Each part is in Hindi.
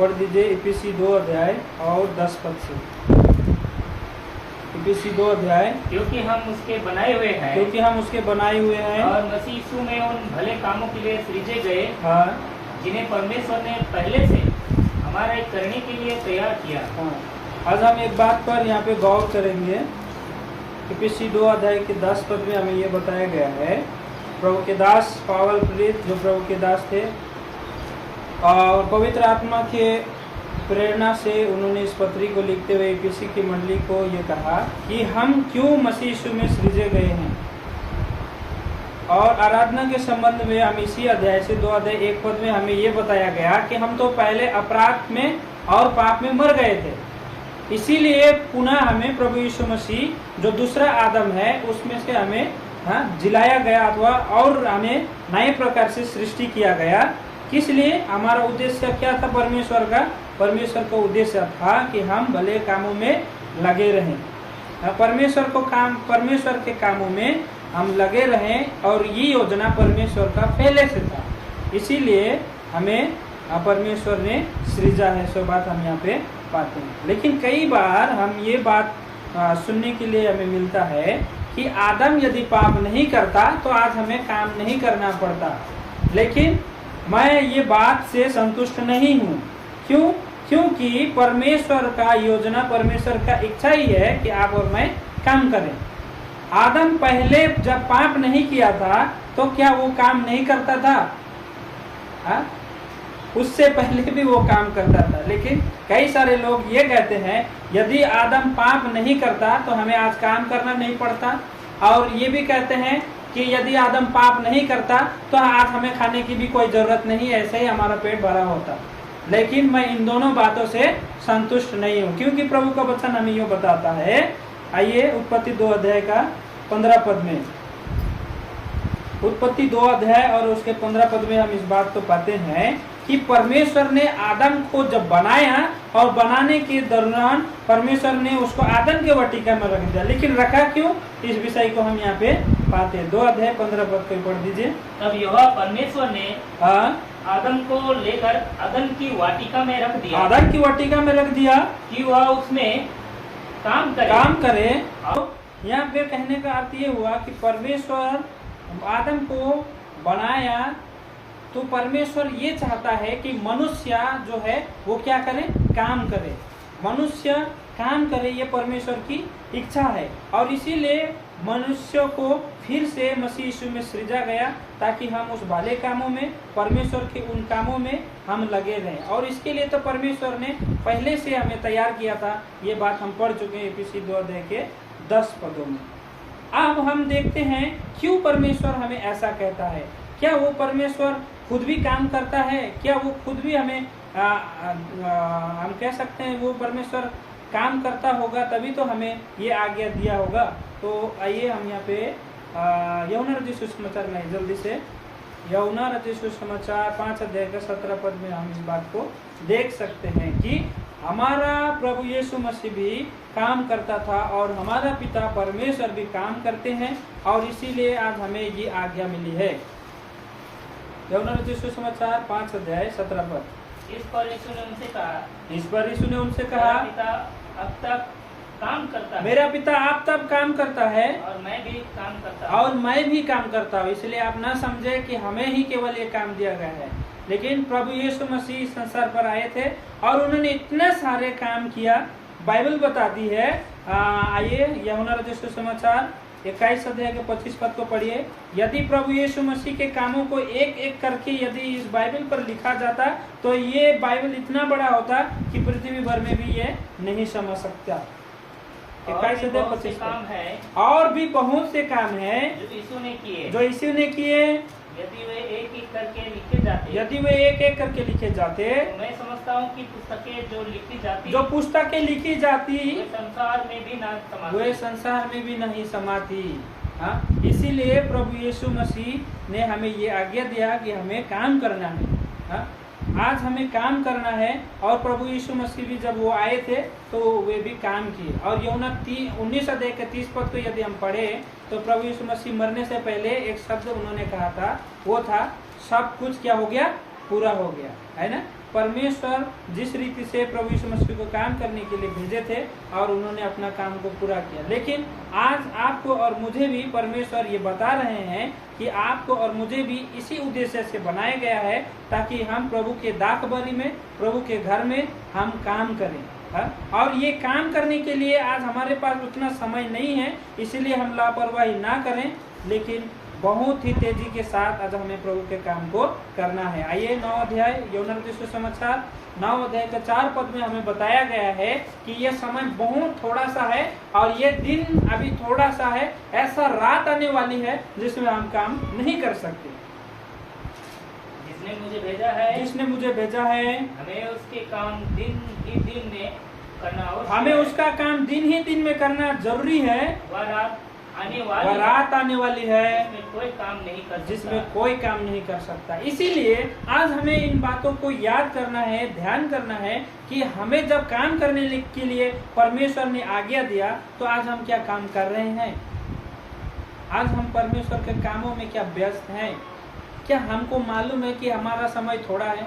पढ़ दीजिए इफिसी 2 अध्याय और 10 पद से। इफिसी 2 अध्याय। क्योंकि हम उसके बनाए हुए हैं, क्योंकि हम उसके बनाए हुए हैं और मसीह यीशु में उन भले कामों के लिए सृजे गए, हाँ, जिन्हें परमेश्वर ने पहले से हमारे करने के लिए तैयार किया। हाँ। आज हम एक बात पर यहाँ पे गौर करेंगे। इफिसी 2 अध्याय के 10 पद में हमें ये बताया गया है, प्रभु के दास पावल प्रेरित जो प्रभु के दास थे और पवित्र आत्मा के प्रेरणा से उन्होंने इस पत्री को लिखते हुए इफिसी की मंडली को ये कहा कि हम क्यों मसीह यीशु में सृजे गए हैं। और आराधना के संबंध में हम इसी अध्याय से 2 अध्याय 1 पद में हमें ये बताया गया कि हम तो पहले अपराध में और पाप में मर गए थे, इसीलिए पुनः हमें प्रभु यीशु मसीह जो दूसरा आदम है उसमें से हमें जिलाया गया अथवा और हमें नए प्रकार से सृष्टि किया गया। किस लिए? हमारा उद्देश्य क्या था? परमेश्वर का उद्देश्य था कि हम भले कामों में लगे रहें, परमेश्वर के कामों में हम लगे रहें, और ये योजना परमेश्वर का पहले से था, इसीलिए हमें परमेश्वर ने सृजा है। सो बात हम यहाँ पे पाते हैं। लेकिन कई बार हम ये बात सुनने के लिए हमें मिलता है कि आदम यदि पाप नहीं करता तो आज हमें काम नहीं करना पड़ता। लेकिन मैं ये बात से संतुष्ट नहीं हूँ। क्यों? क्योंकि परमेश्वर का योजना, परमेश्वर का इच्छा ही है कि आप और मैं काम करें। आदम पहले जब पाप नहीं किया था तो क्या वो काम नहीं करता था? हा? उससे पहले भी वो काम करता था। लेकिन कई सारे लोग ये कहते हैं यदि आदम पाप नहीं करता तो हमें आज काम करना नहीं पड़ता, और ये भी कहते हैं कि यदि आदम पाप नहीं करता तो आज हमें खाने की भी कोई जरूरत नहीं, ऐसे ही हमारा पेट भरा होता। लेकिन मैं इन दोनों बातों से संतुष्ट नहीं हूँ, क्योंकि प्रभु का वचन हमें ये बताता है। आइए उत्पत्ति 2 अध्याय का 15 पद में, उत्पत्ति 2 अध्याय और उसके 15 पद में हम इस बात को पाते हैं कि परमेश्वर ने आदम को जब बनाया और बनाने के दौरान परमेश्वर ने उसको आदम के वाटिका में रख दिया। लेकिन रखा क्यों? इस विषय को हम यहाँ पे पाते हैं। 2 अध्याय 15 पद को पढ़ दीजिए। तब यहोवा परमेश्वर ने आदम को लेकर आदम की वाटिका में रख दिया। आदम की वाटिका में रख दिया कि वह उसमें काम करे। यहाँ पे कहने का अर्थ ये हुआ कि परमेश्वर आदम को बनाया तो परमेश्वर ये चाहता है कि मनुष्य जो है वो क्या करे? काम करे। मनुष्य काम करे, ये परमेश्वर की इच्छा है, और इसीलिए मनुष्य को फिर से मसीह यीशु में सृजा गया ताकि हम उस भले कामों में, परमेश्वर के उन कामों में हम लगे रहें। और इसके लिए तो परमेश्वर ने पहले से हमें तैयार किया था। ये बात हम पढ़ चुके हैं इफिसी 2 अध्याय के 10 पदों में। अब हम देखते हैं क्यों परमेश्वर हमें ऐसा कहता है। क्या वो परमेश्वर खुद भी काम करता है? क्या वो खुद भी हमें हम कह सकते हैं वो परमेश्वर काम करता होगा तभी तो हमें ये आज्ञा दिया होगा? तो आइए हम यहाँ पे यूहन्ना रचित सुसमाचार में जल्दी से, यूहन्ना रचित सुसमाचार 5 अध्याय का 17 पद में हम इस बात को देख सकते हैं कि हमारा प्रभु यीशु मसीह भी काम करता था और हमारा पिता परमेश्वर भी काम करते हैं, और इसीलिए आज हमें ये आज्ञा मिली है। यूहन्ना रचित सुसमाचार 5 अध्याय 17 पद। इस पर यीशु ने उनसे कहा, पिता अब तक काम करता है, मेरा पिता आप तब काम करता है और मैं भी काम करता हूँ। इसलिए आप ना समझे कि हमें ही केवल ये काम दिया गया है। लेकिन प्रभु यीशु मसीह संसार पर आए थे और उन्होंने इतने सारे काम किया। बाइबल बताती है, आइए यूहन्ना रचित सुसमाचार 21 अध्याय के 25 पद को पढ़िए। यदि प्रभु यीशु मसीह के कामों को एक एक करके यदि इस बाइबल पर लिखा जाता तो ये बाइबल इतना बड़ा होता कि पृथ्वी भर में भी ये नहीं समझ सकता। 21 अध्याय 25 काम है, और भी बहुत से काम है जो यीशु ने किए। यदि वे एक एक करके लिखे जाते, तो मैं समझता हूँ कि पुस्तकें जो लिखी जाती वे संसार में भी नहीं समाती। हाँ, इसीलिए प्रभु यीशु मसीह ने हमें ये आज्ञा दिया कि हमें काम करना है। हाँ, आज हमें काम करना है। और प्रभु यीशु मसीह भी जब वो आए थे तो वे भी काम किए। और यूहन्ना 19 अध्याय के 30 पद को यदि हम पढ़े तो प्रभु यीशु मसीह मरने से पहले एक शब्द उन्होंने कहा था, वो था सब कुछ क्या हो गया? पूरा हो गया, है ना। परमेश्वर जिस रीति से प्रभु यीशु मसीह को काम करने के लिए भेजे थे और उन्होंने अपना काम को पूरा किया। लेकिन आज आपको और मुझे भी परमेश्वर ये बता रहे हैं कि आपको और मुझे भी इसी उद्देश्य से बनाया गया है ताकि हम प्रभु के दाखबरी में, प्रभु के घर में हम काम करें। और ये काम करने के लिए आज हमारे पास उतना समय नहीं है, इसीलिए हम लापरवाही ना करें, लेकिन बहुत ही तेजी के साथ आज हमें प्रभु के काम को करना है। आइए 9 अध्याय यूहन्ना रचित सुसमाचार 9 अध्याय का 4 पद में हमें बताया गया है कि ये समय बहुत थोड़ा सा है और ये दिन अभी थोड़ा सा है, ऐसा रात आने वाली है जिसमें हम काम नहीं कर सकते। जिसने मुझे भेजा है हमें उसके काम दिन ही दिन में करना, हमें उसका काम दिन ही दिन में करना जरूरी है। वह रात आने वाली है जिसमें कोई काम नहीं कर सकता। इसीलिए आज हमें इन बातों को याद करना है, ध्यान करना है कि हमें जब काम करने के लिए परमेश्वर ने आज्ञा दिया तो आज हम क्या काम कर रहे हैं। आज हम परमेश्वर के कामों में क्या व्यस्त हैं। क्या हमको मालूम है कि हमारा समय थोड़ा है।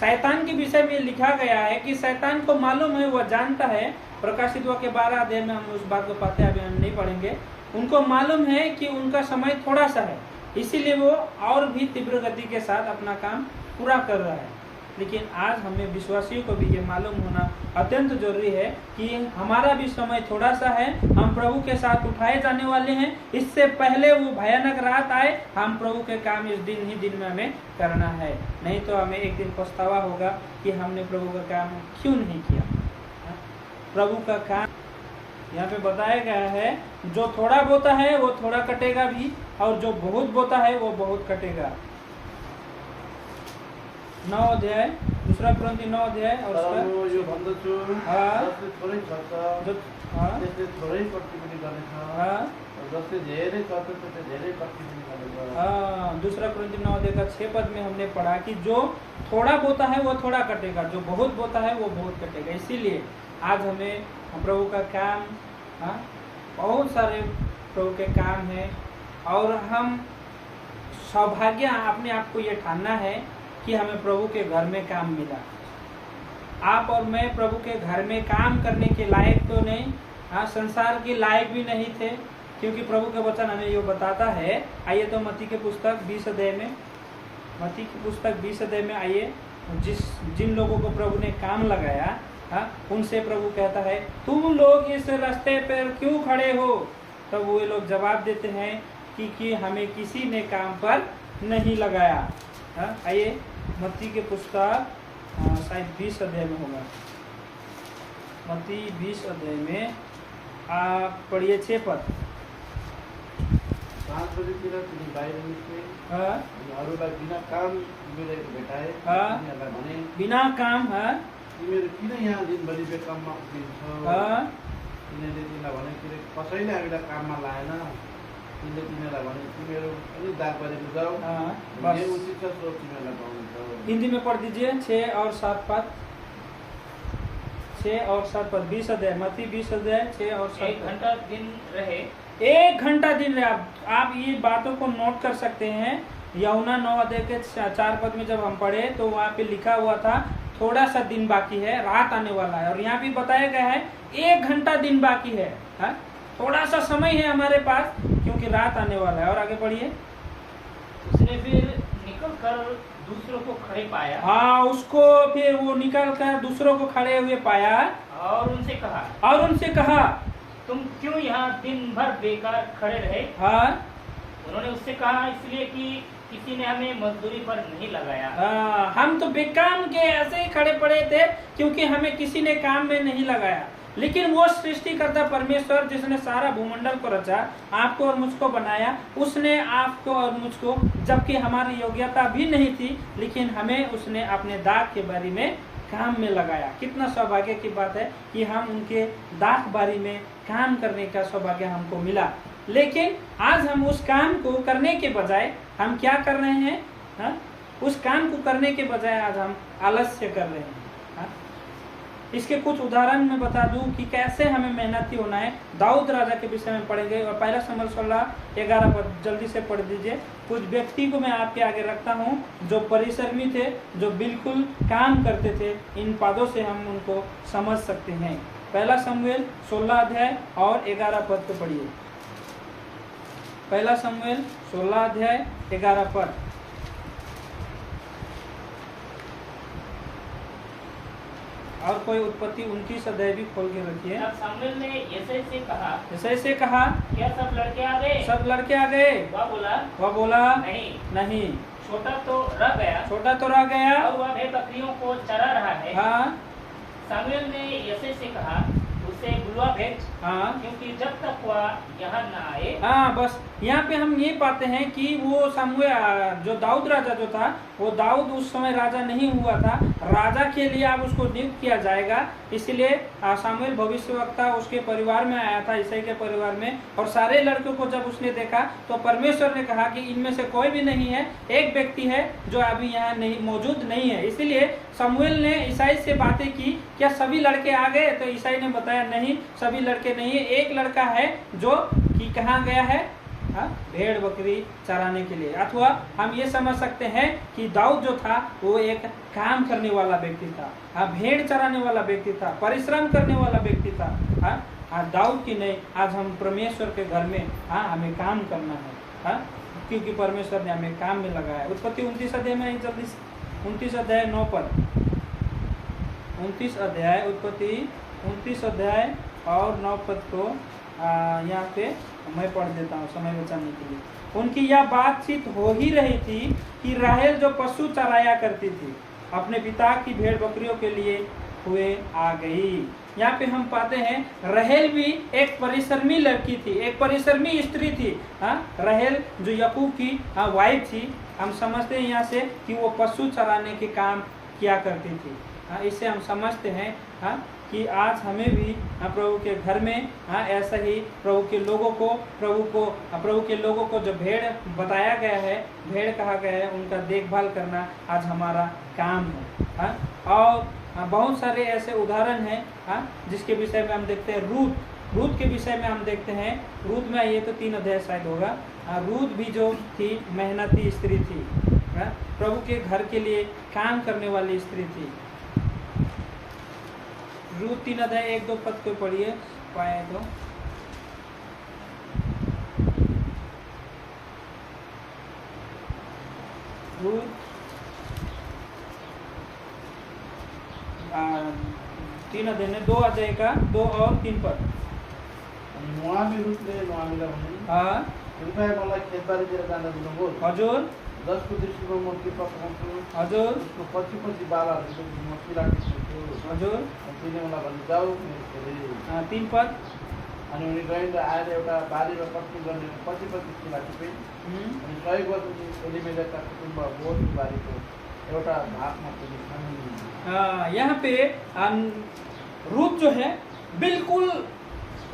शैतान के विषय में लिखा गया है कि शैतान को मालूम है, वह जानता है। प्रकाशित वाक्य 12 अध्याय में हम उस बात को पाते हैं, अभी हम नहीं पढ़ेंगे। उनको मालूम है कि उनका समय थोड़ा सा है, इसीलिए वो और भी तीव्र गति के साथ अपना काम पूरा कर रहा है। लेकिन आज हमें विश्वासियों को भी ये मालूम होना अत्यंत जरूरी है कि हमारा भी समय थोड़ा सा है, हम प्रभु के साथ उठाए जाने वाले हैं। इससे पहले वो भयानक रात आए, हम प्रभु के काम इस दिन ही दिन में हमें करना है, नहीं तो हमें एक दिन पछतावा होगा कि हमने प्रभु का काम क्यों नहीं किया। प्रभु का काम यहाँ पे बताया गया है, जो थोड़ा बोता है वो थोड़ा कटेगा भी, और जो बहुत बोता है वो बहुत कटेगा। 9 अध्याय 2 कुरिन्थी 9 अध्याय और दूसरा कुरिन्थी 9 अध्याय का 6 पद में हमने पढ़ा कि जो थोड़ा बोता है वो थोड़ा कटेगा, जो बहुत बोता है वो बहुत कटेगा। इसीलिए आज हमें प्रभु का काम, बहुत सारे प्रभु के काम हैं और हम सौभाग्य अपने आप को ये ठानना है कि हमें प्रभु के घर में काम मिला। आप और मैं प्रभु के घर में काम करने के लायक तो नहीं, संसार के लायक भी नहीं थे, क्योंकि प्रभु का वचन हमें ये बताता है। आइए तो मत्ती के पुस्तक 20 अध्याय में, मत्ती की पुस्तक 20 अध्याय में आइए, जिन लोगों को प्रभु ने काम लगाया उनसे प्रभु कहता है, तुम लोग इस रास्ते पर क्यों खड़े हो। तब वो लोग जवाब देते हैं कि हमें किसी ने काम पर नहीं लगाया। आइए मत्ती के पुस्तक शायद 20 अध्याय में होगा, मत्ती 20 अध्याय में आप पढ़िए 6 पद। बिना काम है तिमीहरू किन यहाँ दिनभरि बेकाममा उभिन्छौ? तिनीहरूले तिमीलाई भने कसैले हामीलाई काममा लाएन। तिमीले तिनीहरूलाई भने तिमीहरू पनि दागबारीमा जाऊ, जे उचित छ सो तिमीहरूलाई पाउनुहुन्छ। हिंदी में पढ़ दीजिए 6 और 7 पद, 6 और 7 पद 20 अध्याय, मत्ती 20 अध्याय 6 और 7 1 घंटा दिन रहे, 1 घंटा दिन रहे। आप ये बातों को नोट कर सकते हैं। यूहन्ना 9 अध्याय के 4 पद में जब हम पढ़े तो वहाँ पे लिखा हुआ था थोड़ा सा दिन बाकी है, रात आने वाला है। और यहाँ भी बताया गया है 1 घंटा दिन बाकी है, थोड़ा सा समय है हमारे पास, क्योंकि रात आने वाला है। और आगे बढ़िए। उसने फिर निकल कर दूसरों को खड़े पाया, उसको फिर वो निकल कर दूसरों को खड़े हुए पाया और उनसे कहा तुम क्यों यहाँ दिन भर बेकार खड़े रहे। उन्होंने उससे कहा, इसलिए कि किसी ने हमें मजदूरी पर नहीं लगाया। हम तो बेकाम के ऐसे ही खड़े पड़े थे क्योंकि हमें किसी ने काम में नहीं लगाया। लेकिन वो सृष्टिकर्ता परमेश्वर जिसने सारा भूमंडल को रचा, आपको और मुझको बनाया, उसने आपको और मुझको, जबकि हमारी योग्यता भी नहीं थी, लेकिन हमें उसने अपने दाग के बारी में काम में लगाया। कितना सौभाग्य की बात है कि हम उनके दाग बारी में काम करने का सौभाग्य हमको मिला। लेकिन आज हम उस काम को करने के बजाय हम क्या कर रहे हैं? उस काम को करने के बजाय आज हम आलस्य कर रहे हैं। इसके कुछ उदाहरण मैं बता दूं कि कैसे हमें मेहनती होना है। दाऊद राजा के विषय में पढ़ेंगे और 1 शमूएल 16:11 पर जल्दी से पढ़ दीजिए। कुछ व्यक्ति को मैं आपके आगे रखता हूं जो परिश्रमी थे, जो बिल्कुल काम करते थे। इन पदों से हम उनको समझ सकते हैं। 1 शमूएल 16 अध्याय और 11 पद को पढ़िए। 1 शमूएल 16 अध्याय 11 पद। और कोई उत्पत्ति 29 अध्याय भी खोल के रखिए। तब शमूएल ने यिशै से कहा, क्या सब लड़के आ गए? सब लड़के आ गए। वह बोला नहीं, छोटा तो रह गया और वह भेड़ बकरियों को चरा रहा है। हाँ। शमूएल ने यिशै से कहा, उसे बुलवा भेज, क्योंकि जब तक वह यहाँ न आए। हाँ, बस यहाँ पे हम ये पाते हैं कि वो शमूएल जो दाऊद राजा जो था, वो दाऊद उस समय राजा नहीं हुआ था। राजा के लिए अब उसको नियुक्त किया जाएगा। इसलिए शमूएल भविष्यवक्ता उसके परिवार में आया था, यिशै के परिवार में। और सारे लड़कों को जब उसने देखा तो परमेश्वर ने कहा कि इनमें से कोई भी नहीं है, एक व्यक्ति है जो अभी यहाँ नहीं मौजूद नहीं है। इसलिए शमूएल ने यिशै से बातें की, क्या सभी लड़के आ गए? तो यिशै ने बताया नहीं, सभी लड़के नहीं है, एक लड़का है जो कि कहाँ गया है, भेड़ बकरी चराने के लिए। अथवा हम ये समझ सकते हैं कि दाऊद जो था वो एक काम करने वाला व्यक्ति था, भेड़ चराने वाला व्यक्ति था, परिश्रम करने वाला व्यक्ति था। दाऊद की नहीं, आज हम परमेश्वर के घर में हमें काम करना है, क्योंकि परमेश्वर ने हमें काम में लगाया। उत्पत्ति 29 अध्याय में जल्दी 29 अध्याय 9 पर 29 अध्याय उत्पत्ति 29 अध्याय और 9 पद को यहाँ पे मैं पढ़ देता हूँ समय बचाने के लिए। उनकी यह बातचीत हो ही रही थी कि राहेल जो पशु चराया करती थी अपने पिता की भेड़ बकरियों के लिए हुए आ गई। यहाँ पे हम पाते हैं राहेल भी एक परिश्रमी लड़की थी, एक परिश्रमी स्त्री थी। राहेल जो याकूब की वाइफ थी। हम समझते हैं यहाँ से कि वो पशु चराने के काम किया करती थी। इससे हम समझते हैं कि आज हमें भी प्रभु के घर में ऐसा ही प्रभु के लोगों को जो भेड़ बताया गया है, भेड़ कहा गया है, उनका देखभाल करना आज हमारा काम है। और बहुत सारे ऐसे उदाहरण हैं जिसके विषय में हम देखते हैं। रूत के विषय में हम देखते हैं। रूत में ये तो 3 अध्याय शायद होगा। रूत भी जो थी मेहनती स्त्री थी, प्रभु के घर के लिए काम करने वाली स्त्री थी। रूत 3 अध्याय 1-2 पद को पढ़िए पाए तो। रूत 3 अध्याय ने 2 अध्याय का 2 और 3 पद। नुहामी रूतले नुहामीलाई भने, कृपया मलाई खेतबारीतिर जान दिनुहोस्। हजुर। जसको दृष्टिमा म कृपा पाउँछु, हजुर, उसको पछि बालाहरूको म किराकिन्छु। हजुर। तिमीले मलाई भने जाऊ मेरो छोरी। 3 पद। अनि उनी गएर आएर एउटा बारीमा कट्नी गर्ने पछि किरा टिपे। अनि सहयोग गर्नु एलिमेलेकका कुटुम्ब बोध बारीको एउटा भागमा पुगे। यहाँ पे रूत जो है बिल्कुल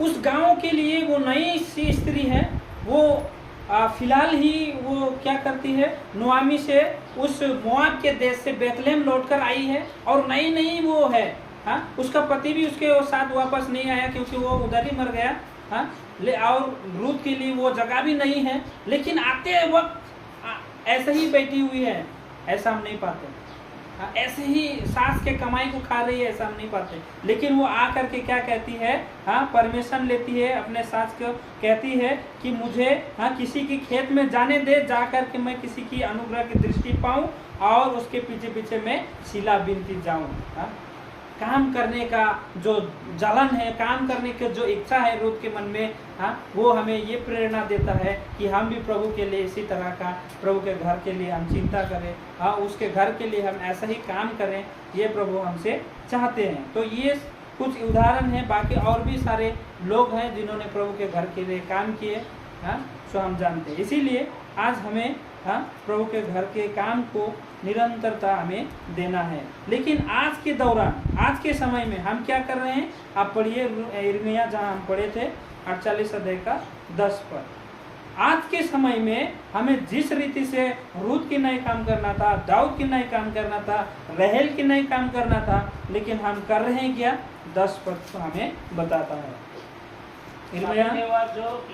उस गांव के लिए वो नई सी स्त्री है। वो फिलहाल ही वो क्या करती है, नुआमी से उस मोआब के देश से बेतलेहम लौटकर आई है और नई वो है। उसका पति भी उसके साथ वापस नहीं आया क्योंकि वो उधर ही मर गया। और रूत के लिए वो जगह भी नहीं है, लेकिन आते वक्त ऐसे ही बैठी हुई है, ऐसा हम नहीं पाते। ऐसे ही सास के कमाई को खा रही है, ऐसा हम नहीं पाते। लेकिन वो आकर के क्या कहती है, परमिशन लेती है अपने सास को, कहती है कि मुझे किसी की खेत में जाने दे, जाकर के मैं किसी की अनुग्रह की दृष्टि पाऊं और उसके पीछे मैं सिला बिनती जाऊं। काम करने का जो जलन है, काम करने की जो इच्छा है रूत के मन में, वो हमें ये प्रेरणा देता है कि हम भी प्रभु के लिए इसी तरह का, प्रभु के घर के लिए हम चिंता करें, उसके घर के लिए हम ऐसा ही काम करें, ये प्रभु हमसे चाहते हैं। तो ये कुछ उदाहरण है, बाकी और भी सारे लोग हैं जिन्होंने प्रभु के घर के लिए काम किए, सो हम जानते हैं। इसीलिए आज हमें प्रभु के घर के काम को निरंतरता हमें देना है। लेकिन आज के दौरान, आज के समय में हम क्या कर रहे हैं? आप पढ़िए यिर्मयाह, जहाँ हम पढ़े थे 48 अध्याय का 10 पर। आज के समय में हमें जिस रीति से रूत की नहीं काम करना था, दाऊद की नहीं काम करना था, रहेल की नहीं काम करना था, लेकिन हम कर रहे हैं क्या? 10 पद हमें बताता है। जो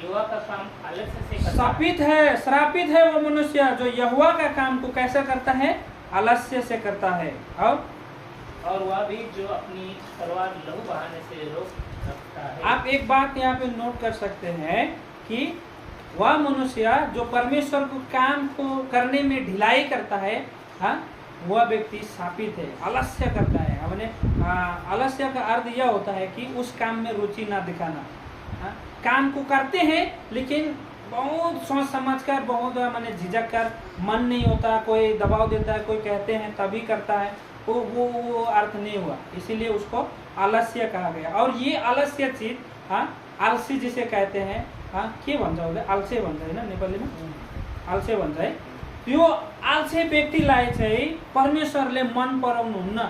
युवा का काम आलस्य से करता श्रापित है वो मनुष्य जो यहोवा का काम को कैसा करता है? आलस्य से करता है। और वह भी जो अपनी तलवार लहू बहाने से रोक रखता है। आप एक बात यहाँ पे नोट कर सकते हैं कि वह मनुष्य जो परमेश्वर को काम को करने में ढिलाई करता है, हाँ, वह व्यक्ति शापित है, आलस्य करता है। हमने आलस्य का अर्थ यह होता है कि उस काम में रुचि ना दिखाना। हाँ, काम को करते हैं लेकिन बहुत सोच समझ कर, बहुत मैंने झिझक कर, मन नहीं होता, कोई दबाव देता है, कोई कहते हैं तभी करता है, वो अर्थ नहीं हुआ, इसीलिए उसको आलस्य कहा गया। और ये आलस्य चीज, हाँ, आलसी जिसे कहते हैं, हाँ, के भन्छ उसले? आलसे भन्छ होइन नेपालीमा, आलसे भन्छ है। यो आलसे व्यक्तिलाई चाहिँ परमेश्वरले मन पराउनुहुन्न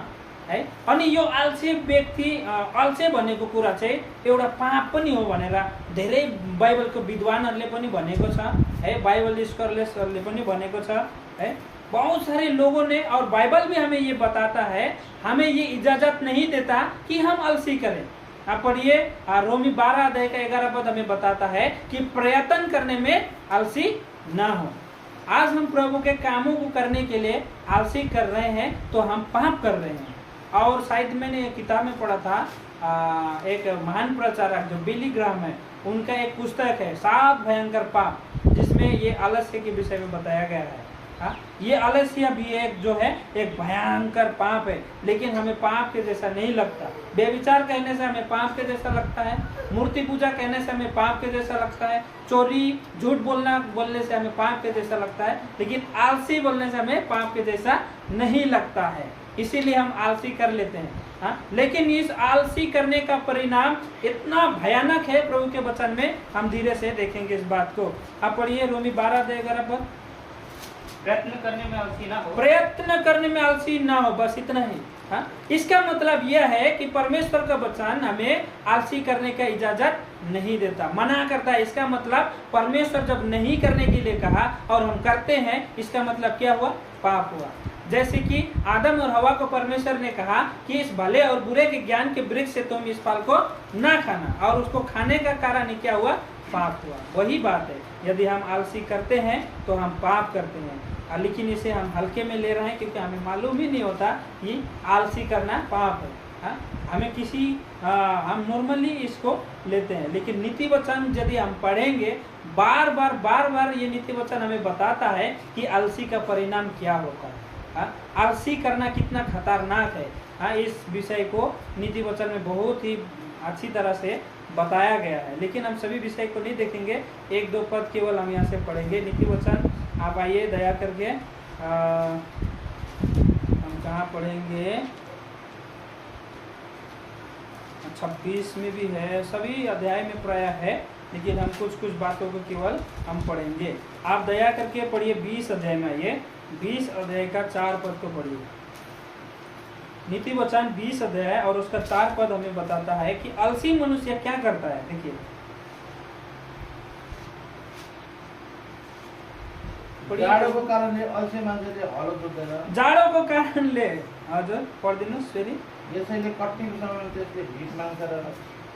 है। अनि यो आलसे व्यक्ति, आलसे भनेको कुरा चाहिँ एउटा पाप पनि हो भनेर धेरै बाइबलको विद्वानहरूले पनि भनेको छ है, बाइबल स्कॉलर्सहरूले पनि भनेको छ है। बहुत सारे लोगों ने, और बाइबल भी हमें ये बताता है, हमें ये इजाजत नहीं देता कि हम आलसी करें। आप पढ़िए, रोमी 12 अध्याय का 11 पद हमें बताता है कि प्रयत्न करने में आलसी ना हो। आज हम प्रभु के कामों को करने के लिए आलसी कर रहे हैं तो हम पाप कर रहे हैं। और शायद मैंने एक किताब में पढ़ा था, एक महान प्रचारक जो बिली ग्राहम है, उनका एक पुस्तक है 7 भयंकर पाप, जिसमें ये आलस्य के विषय में बताया गया है। हाँ, ये आलस्य भी एक जो है एक भयंकर पाप है, लेकिन हमें पाप के जैसा नहीं लगता। बेविचार कहने से हमें पाप के जैसा लगता है, मूर्ति पूजा कहने से हमें पाप के जैसा लगता है, चोरी झूठ बोलने से हमें पाप के जैसा लगता है, लेकिन आलसी बोलने से हमें पाप के जैसा नहीं लगता है, इसीलिए हम आलसी कर लेते हैं। हाँ, लेकिन इस आलसी करने का परिणाम इतना भयानक है प्रभु के वचन में, हम धीरे से देखेंगे इस बात को। आप पढ़िए रोमी 12 अध्याय 11 पद। प्रयत्न करने में आलसी ना हो, प्रयत्न करने में आलसी ना हो, बस इतना ही। हाँ, इसका मतलब यह है कि परमेश्वर का वचन हमें आलसी करने का इजाजत नहीं देता, मना करता है। इसका मतलब परमेश्वर जब नहीं करने के लिए कहा और हम करते हैं, इसका मतलब क्या हुआ? पाप हुआ। जैसे कि आदम और हवा को परमेश्वर ने कहा कि इस भले और बुरे के ज्ञान के वृक्ष से तुम इस फल को ना खाना, और उसको खाने का कारण क्या हुआ? पाप हुआ। वही बात है, यदि हम आलसी करते हैं तो हम पाप करते हैं, लेकिन इसे हम हल्के में ले रहे हैं क्योंकि हमें मालूम ही नहीं होता कि आलसी करना पाप है। हाँ? हमें हम नॉर्मली इसको लेते हैं, लेकिन नीति वचन यदि हम पढ़ेंगे बार बार ये नीति वचन हमें बताता है कि आलसी का परिणाम क्या होता है। हाँ? आलसी करना कितना खतरनाक है। हाँ, इस विषय को नीति वचन में बहुत ही अच्छी तरह से बताया गया है, लेकिन हम सभी विषय को नहीं देखेंगे, 1-2 पद केवल हम यहाँ से पढ़ेंगे। नीति वचन आप आइए दया करके, हम कहाँ पढ़ेंगे? 26 में भी है, सभी अध्याय में प्राय है, लेकिन हम कुछ बातों को केवल हम पढ़ेंगे। आप दया करके पढ़िए 20 अध्याय में आइए, 20 अध्याय का 4 पद को पढ़िए। नीति वचन 20 अध्याय और उसका 4 पद हमें बताता है कि आलसी मनुष्य क्या करता है। देखिए, जाडोको कारणले अल्छे मान्छेले हलो जोत्दैन। जाडोको कारणले, हजुर पढिदिनुहोस् फेरि। यसैले कठिन समयमा त्यसले भिख माग्छ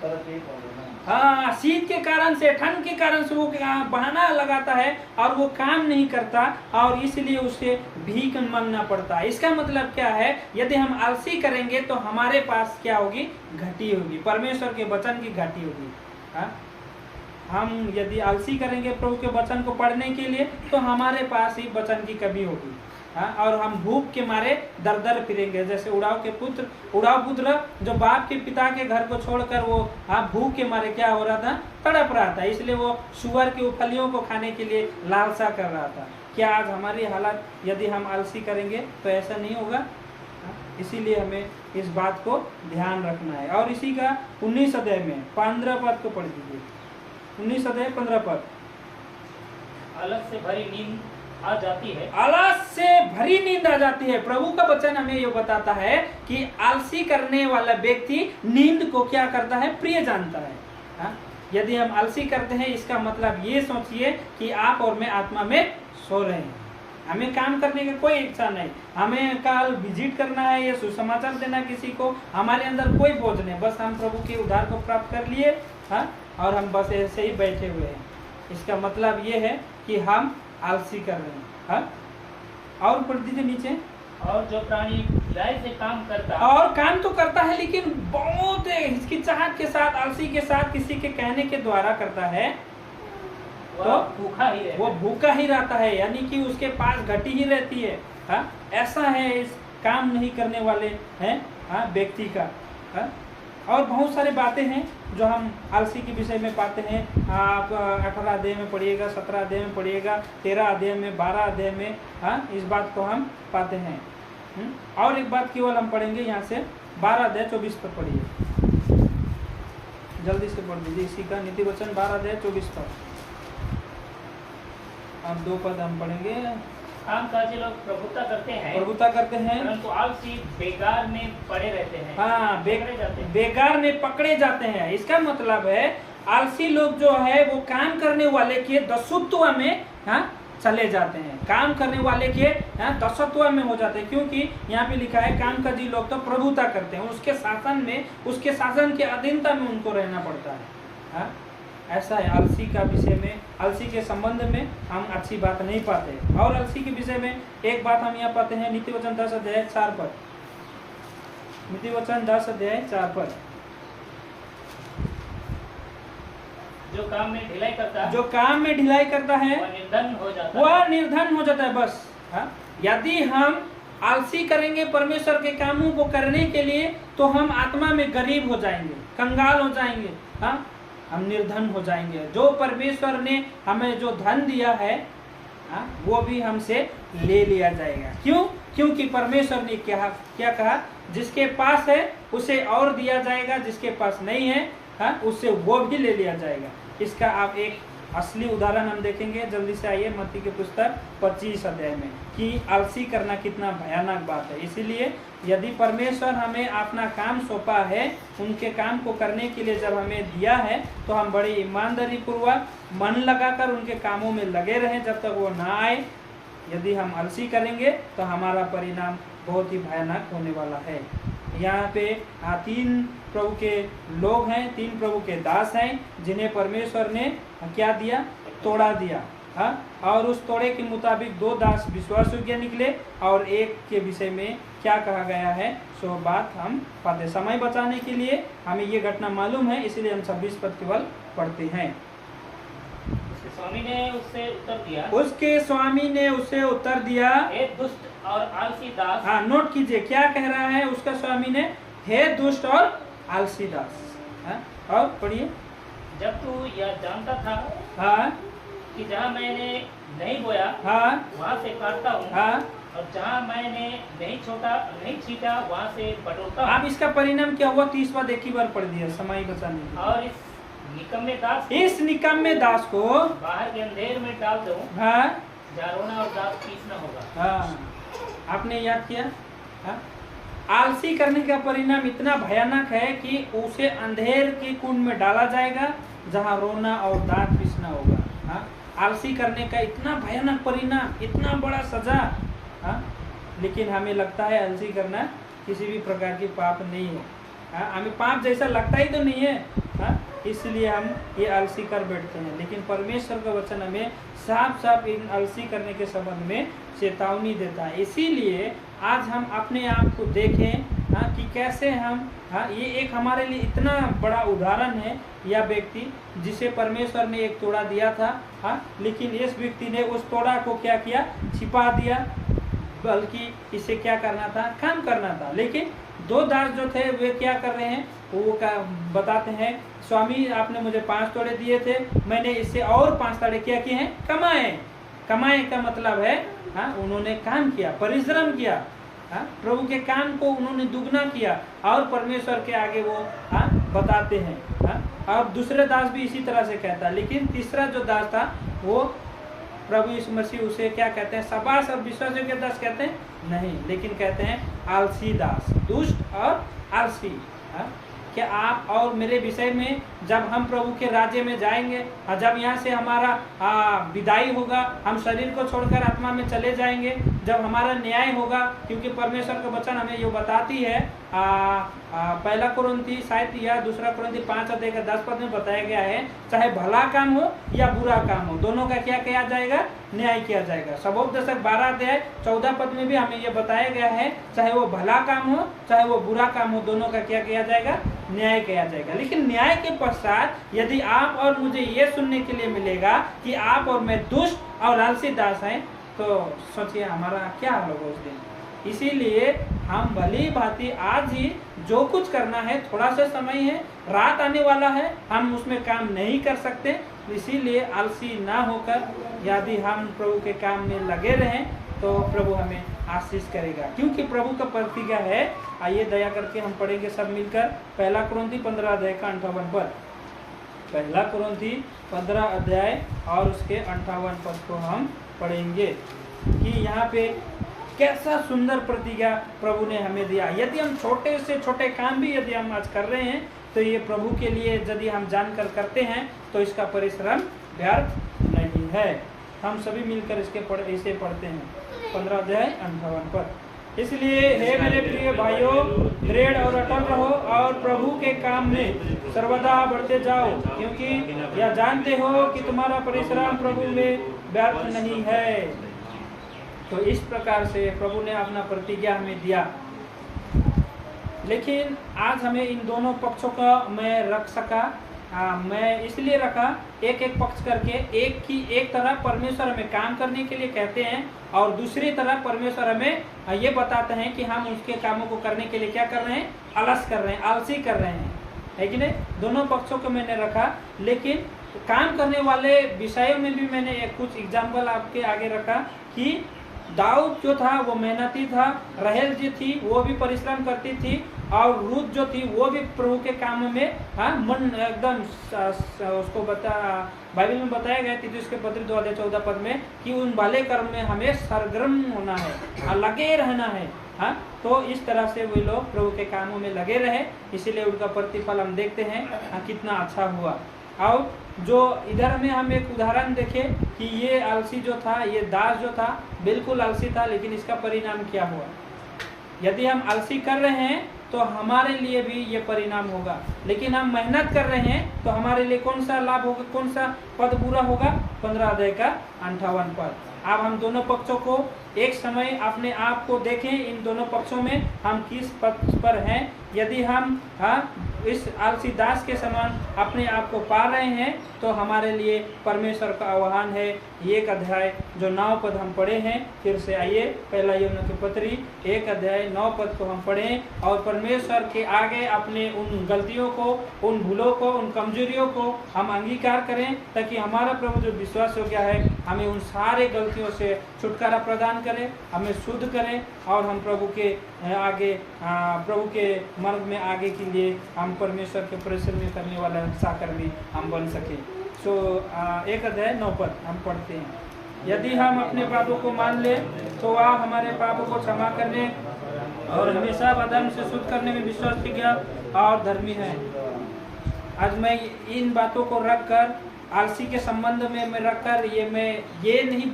तर केही पाउँदैन। हाँ, शीत के कारण से, ठंड के कारण से वो बहाना लगाता है और वो काम नहीं करता, और इसलिए उसे भीख मांगना पड़ता है। इसका मतलब क्या है? यदि हम आलसी करेंगे तो हमारे पास क्या होगी? घटी होगी, परमेश्वर के वचन की घटी होगी। हाँ, हम यदि आलसी करेंगे प्रभु के वचन को पढ़ने के लिए तो हमारे पास ही वचन की कमी होगी। हाँ, और हम भूख के मारे दर फिरेंगे, जैसे उड़ाव पुत्र जो बाप के पिता के घर को छोड़कर वो भूख के मारे क्या हो रहा था? तड़प रहा था, इसलिए वो सुअर की फलियों को खाने के लिए लालसा कर रहा था। क्या आज हमारी हालत, यदि हम आलसी करेंगे तो ऐसा नहीं होगा? इसीलिए हमें इस बात को ध्यान रखना है। और इसी का 19 अध्याय में 15 पद को पढ़ दीजिए। 19 अध्याय 15 पद। आलस से भरी नींद आ जाती है, आलस से भरी नींद आ जाती है। प्रभु का वचन हमें ये बताता है कि आलसी करने वाला व्यक्ति नींद को क्या करता है? प्रिय जानता है। हाँ? यदि हम आलसी करते हैं इसका मतलब ये सोचिए कि आप और मैं आत्मा में सो रहे हैं। हमें काम करने का कोई इच्छा नहीं, हमें कल विजिट करना है या सुसमाचार देना किसी को, हमारे अंदर कोई बोझ नहीं, बस हम प्रभु के उद्धार को प्राप्त कर लिए, हाँ, और हम बस ऐसे ही बैठे हुए हैं। इसका मतलब ये है कि हम आलसी कर रहे हैं, हाँ। और पढ़ दीजिए नीचे। और जो प्राणी ढिलाई से काम करता है, और काम तो करता है लेकिन बहुत हिचकिचाहट के साथ, आलसी के साथ, किसी के कहने के द्वारा करता है, तो भूखा ही रहता वो भूखा ही रहता है, यानी कि उसके पास घटी ही रहती है, हाँ। ऐसा है इस काम नहीं करने वाले हैं, हाँ, व्यक्ति का, हाँ। और बहुत सारी बातें हैं जो हम आलसी के विषय में पाते हैं। आप 18 अध्याय में पढ़िएगा, 17 अध्याय में पढ़िएगा, 13 अध्याय में, 12 अध्याय में, हाँ, इस बात को हम पाते हैं। और एक बात केवल हम पढ़ेंगे यहाँ से 12 अध्याय 24 पर पढ़िए, जल्दी से पढ़ दीजिए इसी का नीति वचन 12 अध्याय 24 पर। अब 2 पद हम पढ़ेंगे। काम काजी लोग प्रभुता करते हैं, परंतु आलसी बेकार में पड़े रहते हैं, हाँ, पकड़े जाते हैं। बेकार में पकड़े जाते हैं। इसका मतलब है आलसी लोग जो है वो काम करने वाले के दस्युत्व में, हाँ, चले जाते हैं, काम करने वाले के, हाँ, दस्युत्व में हो जाते हैं। क्योंकि यहाँ पे लिखा है काम काजी लोग तो प्रभुता करते हैं, उसके शासन में, उसके शासन के अधीनता में उनको रहना पड़ता है, हाँ। ऐसा है आलसी का विषय में, आलसी के संबंध में हम अच्छी बात नहीं पाते। और आलसी के विषय में एक बात हम यहाँ पाते हैं, नीति वचन 10 अध्याय 4 पर, नीति वचन 10 अध्याय 4 पर। जो काम में ढिलाई करता है, जो काम में ढिलाई करता है वह निर्धन हो जाता है, वह निर्धन हो जाता है, बस, हाँ। यदि हम आलसी करेंगे परमेश्वर के कामों को करने के लिए तो हम आत्मा में गरीब हो जाएंगे, कंगाल हो जाएंगे, हाँ, हम निर्धन हो जाएंगे। जो परमेश्वर ने हमें जो धन दिया है, हाँ, वो भी हमसे ले लिया जाएगा। क्यों? क्योंकि परमेश्वर ने क्या कहा, जिसके पास है उसे और दिया जाएगा, जिसके पास नहीं है, हाँ, उससे वो भी ले लिया जाएगा। इसका आप एक असली उदाहरण हम देखेंगे, जल्दी से आइए मत्ती के पुस्तक 25 अध्याय में, कि आलसी करना कितना भयानक बात है। इसीलिए यदि परमेश्वर हमें अपना काम सौंपा है, उनके काम को करने के लिए जब हमें दिया है, तो हम बड़ी ईमानदारी पूर्वक मन लगाकर उनके कामों में लगे रहें जब तक वो ना आए। यदि हम आलसी करेंगे तो हमारा परिणाम बहुत ही भयानक होने वाला है। यहाँ पे 3 प्रभु के लोग हैं, 3 प्रभु के दास हैं, जिन्हें परमेश्वर ने क्या दिया, तोड़ा दिया, हाँ। और उस तोड़े के मुताबिक 2 दास विश्वास योग्य निकले और एक के विषय में क्या कहा गया है, सो बात हम पाते। समय बचाने के लिए हमें ये घटना मालूम है, इसलिए हम 26 पद केवल पढ़ते हैं। उसके स्वामी ने उससे उत्तर दिया, हे दुष्ट और आलसी दास। हाँ, नोट कीजिए क्या कह रहा है उसका स्वामी ने, हे दुष्ट और आलसी दास, हाँ। और पढ़िए, जब तू यह जानता था, हाँ, कि जहाँ मैंने नहीं बोया, हाँ, वहाँ से काटता हूँ, हाँ, और जहाँ मैंने नहीं छीटा वहाँ से बटोरता हूँ। अब इसका परिणाम क्या हुआ, 30 बार एक ही बार पढ़ दिया समय बचाने के लिए। और इस निकम्मे दास को बाहर के अंधेर में डाल दूं, हाँ, जहाँ रोना और दांत पीसना होगा। हाँ, आपने याद किया, हाँ? आलसी करने का परिणाम इतना भयानक है कि उसे अंधेर के कुंड में डाला जाएगा, जहाँ रोना और दांत पीसना होगा, हाँ? आलसी करने का इतना भयानक परिणाम, इतना बड़ा सजा, हाँ? लेकिन हमें लगता है आलसी करना किसी भी प्रकार की पाप नहीं है, हाँ? हमें पाप जैसा लगता ही तो नहीं है, हाँ? इसलिए हम ये आलसी कर बैठते हैं। लेकिन परमेश्वर का वचन हमें साफ साफ इन आलसी करने के संबंध में चेतावनी देता है। इसीलिए आज हम अपने आप को देखें, हाँ, कि कैसे हम, हाँ, ये एक हमारे लिए इतना बड़ा उदाहरण है, यह व्यक्ति जिसे परमेश्वर ने एक तोड़ा दिया था, हाँ, लेकिन इस व्यक्ति ने उस तोड़ा को क्या किया, छिपा दिया, बल्कि इसे क्या करना था, काम करना था। लेकिन 2 दास जो थे वे क्या कर रहे हैं, वो क्या बताते हैं, स्वामी आपने मुझे 5 तोड़े दिए थे, मैंने इससे और 5 तोड़े क्या किए हैं, कमाए। कमाए का मतलब है, हाँ, उन्होंने काम किया, परिश्रम किया, हाँ, प्रभु के काम को उन्होंने दुगना किया और परमेश्वर के आगे वो, हाँ, बताते हैं, हाँ। और दूसरे दास भी इसी तरह से कहता है। लेकिन तीसरा जो दास था वो प्रभु यीशु मसीह उसे क्या कहते हैं, शाबाश और विश्वासियों के दास कहते हैं नहीं, लेकिन कहते हैं आलसी दास, दुष्ट और आलसी, हाँ? कि आप और मेरे विषय में जब हम प्रभु के राज्य में जाएंगे और जब यहाँ से हमारा विदाई होगा, हम शरीर को छोड़कर आत्मा में चले जाएंगे, जब हमारा न्याय होगा, क्योंकि परमेश्वर का वचन हमें ये बताती है पहला कुरिन्थी शायद या दूसरा कुरिन्थी 5:10 में बताया गया है, चाहे भला काम हो या बुरा काम हो, दोनों का क्या किया जाएगा, न्याय किया जाएगा। सबोपदेशक 12:14 में भी हमें ये बताया गया है, चाहे वो भला काम हो चाहे वो बुरा काम हो, दोनों का क्या किया जाएगा, न्याय किया जाएगा। लेकिन न्याय के पश्चात यदि आप और मुझे ये सुनने के लिए मिलेगा कि आप और मैं दुष्ट और आलसी दास हैं, तो सोचिए हमारा क्या हाल होगा उस दिन। इसीलिए हम भली भांति आज ही जो कुछ करना है, थोड़ा सा समय है, रात आने वाला है, हम उसमें काम नहीं कर सकते, इसीलिए आलसी ना होकर यदि हम प्रभु के काम में लगे रहें तो प्रभु हमें आशीष करेगा, क्योंकि प्रभु का प्रतिज्ञा है। आइए दया करके हम पढ़ेंगे सब मिलकर पहला कुरिन्थी 15:58 पद। पहला कुरिन्थी 15 और उसके 58 पद को हम पढ़ेंगे कि यहाँ पे कैसा सुंदर प्रतिज्ञा प्रभु ने हमें दिया। यदि हम छोटे से छोटे काम भी यदि हम आज कर रहे हैं तो ये प्रभु के लिए यदि हम जानकर करते हैं तो इसका परिश्रम व्यर्थ नहीं है। हम सभी मिलकर इसे पढ़ते हैं 15:58 पद। इसलिए हे मेरे प्रिय भाइयों, दृढ़ और अटल रहो और प्रभु के काम में सर्वदा बढ़ते जाओ, क्योंकि यह जानते हो कि तुम्हारा परिश्रम प्रभु में व्यर्थ नहीं है। तो इस प्रकार से प्रभु ने अपना प्रतिज्ञा हमें दिया। लेकिन आज हमें इन दोनों पक्षों का मैं रख सका, मैं इसलिए रखा एक एक पक्ष करके। एक तरफ परमेश्वर हमें काम करने के लिए कहते हैं और दूसरी तरफ परमेश्वर हमें ये बताते हैं कि हम उसके कामों को करने के लिए क्या कर रहे हैं, आलस कर रहे हैं, आलसी कर रहे हैं, है कि नहीं। दोनों पक्षों को मैंने रखा, लेकिन काम करने वाले विषयों में भी मैंने कुछ एग्जाम्पल आपके आगे रखा कि दाऊद जो था वो मेहनती था, रहेल जी थी वो भी परिश्रम करती थी, और रूत जो थी वो भी प्रभु के काम में मन एकदम उसको बाइबल में बताया गया तीतुस के पत्र 2:14 में कि उन भले कर्म में हमें सरगर्म होना है, लगे रहना है। तो इस तरह से वे लोग प्रभु के कामों में लगे रहे, इसीलिए उनका प्रतिफल हम देखते हैं कितना अच्छा हुआ। और जो इधर में हम एक उदाहरण देखें कि ये आलसी जो था, ये दास जो था बिल्कुल आलसी था, लेकिन इसका परिणाम क्या हुआ। यदि हम आलसी कर रहे हैं तो हमारे लिए भी ये परिणाम होगा, लेकिन हम मेहनत कर रहे हैं तो हमारे लिए कौन सा लाभ होगा, कौन सा पद पूरा होगा, 15:58 पद। अब हम दोनों पक्षों को एक समय अपने आप को देखें, इन दोनों पक्षों में हम किस पक्ष पर हैं। यदि हम इस आलसी दास के समान अपने आप को पा रहे हैं तो हमारे लिए परमेश्वर का आह्वान है। एक अध्याय जो 9 पद हम पढ़े हैं, फिर से आइए पहला यूहन्ना की पत्री 1:9 पद को हम पढ़ें और परमेश्वर के आगे अपने उन गलतियों को, उन भूलों को, उन कमजोरियों को हम अंगीकार करें, ताकि हमारा प्रभु जो विश्वास हो गया है हमें उन सारे गलतियों से छुटकारा प्रदान करें, हमें शुद्ध करें और हम प्रभु के आगे प्रभु के मार्ग में आगे के लिए हम परमेश्वर के परिश्रम में करने वाला सहकर्मी हम बन सके। 1:9 पद हम पढ़ते हैं। यदि हम अपने पापों को मान ले तो वह हमारे पापों को क्षमा करने और हमेशा अधर्म से शुद्ध करने में विश्वासयोग्य और धर्मी है। आज मैं इन बातों को रखकर आलसी के संबंध में मैं रखकर मैं ये नहीं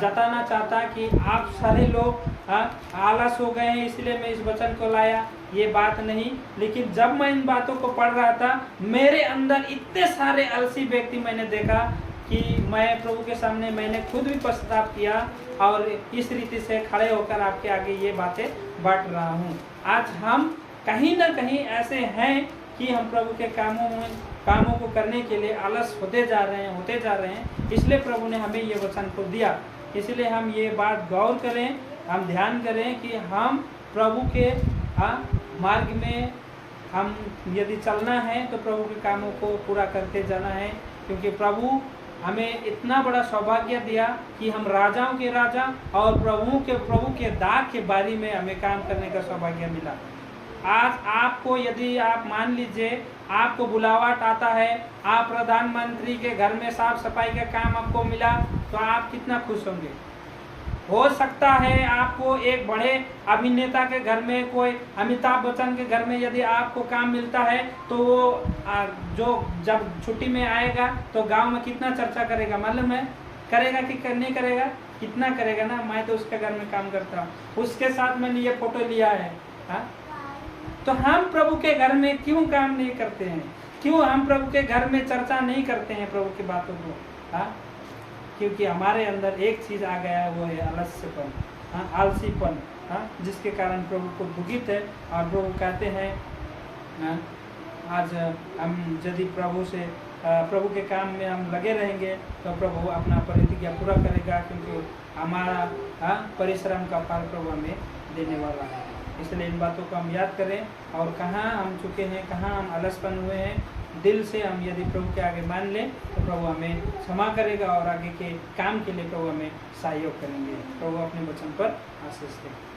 जताना चाहता कि आप सारे लोग आलस हो गए हैं इसलिए मैं इस वचन को लाया, ये बात नहीं। लेकिन जब मैं इन बातों को पढ़ रहा था मेरे अंदर इतने सारे आलसी व्यक्ति मैंने देखा कि मैं प्रभु के सामने मैंने खुद भी पश्चाताप किया और इस रीति से खड़े होकर आपके आगे ये बातें बांट रहा हूँ। आज हम कहीं ना कहीं ऐसे हैं कि हम प्रभु के कामों को करने के लिए आलस होते जा रहे हैं। इसलिए प्रभु ने हमें ये वचन को दिया। इसलिए हम ये बात गौर करें, हम ध्यान करें कि हम प्रभु के मार्ग में हम यदि चलना है तो प्रभु के कामों को पूरा करते जाना है, क्योंकि प्रभु हमें इतना बड़ा सौभाग्य दिया कि हम राजाओं के राजा और प्रभु के दाग के बारी में हमें काम करने का सौभाग्य मिला। आज आपको यदि आप मान लीजिए आपको बुलावट आता है, आप प्रधानमंत्री के घर में साफ सफाई का काम आपको मिला तो आप कितना खुश होंगे। हो सकता है आपको एक बड़े अभिनेता के घर में, कोई अमिताभ बच्चन के घर में यदि आपको काम मिलता है तो वो जो जब छुट्टी में आएगा तो गांव में कितना चर्चा करेगा मालूम है? करेगा कि नहीं करेगा? कितना करेगा ना, मैं तो उसके घर में काम करता हूँ, उसके साथ मैंने ये फोटो लिया है। हा? तो हम प्रभु के घर में क्यों काम नहीं करते हैं? क्यों हम प्रभु के घर में चर्चा नहीं करते हैं प्रभु की बातों को? हाँ, क्योंकि हमारे अंदर एक चीज आ गया है, वो है आलस्यपन, हाँ, आलसीपन, हाँ, जिसके कारण प्रभु को दुखित है। और प्रभु कहते हैं हाँ, आज हम यदि प्रभु के काम में हम लगे रहेंगे तो प्रभु अपना प्रतिज्ञा पूरा करेगा, क्योंकि हमारा परिश्रम का फल प्रभु हमें देने वाला है। इसलिए इन बातों को हम याद करें, और कहाँ हम चुके हैं, कहाँ हम आलसपन हुए हैं, दिल से हम यदि प्रभु के आगे मान लें तो प्रभु हमें क्षमा करेगा और आगे के काम के लिए प्रभु हमें सहयोग करेंगे। प्रभु अपने वचन पर आशीष दें।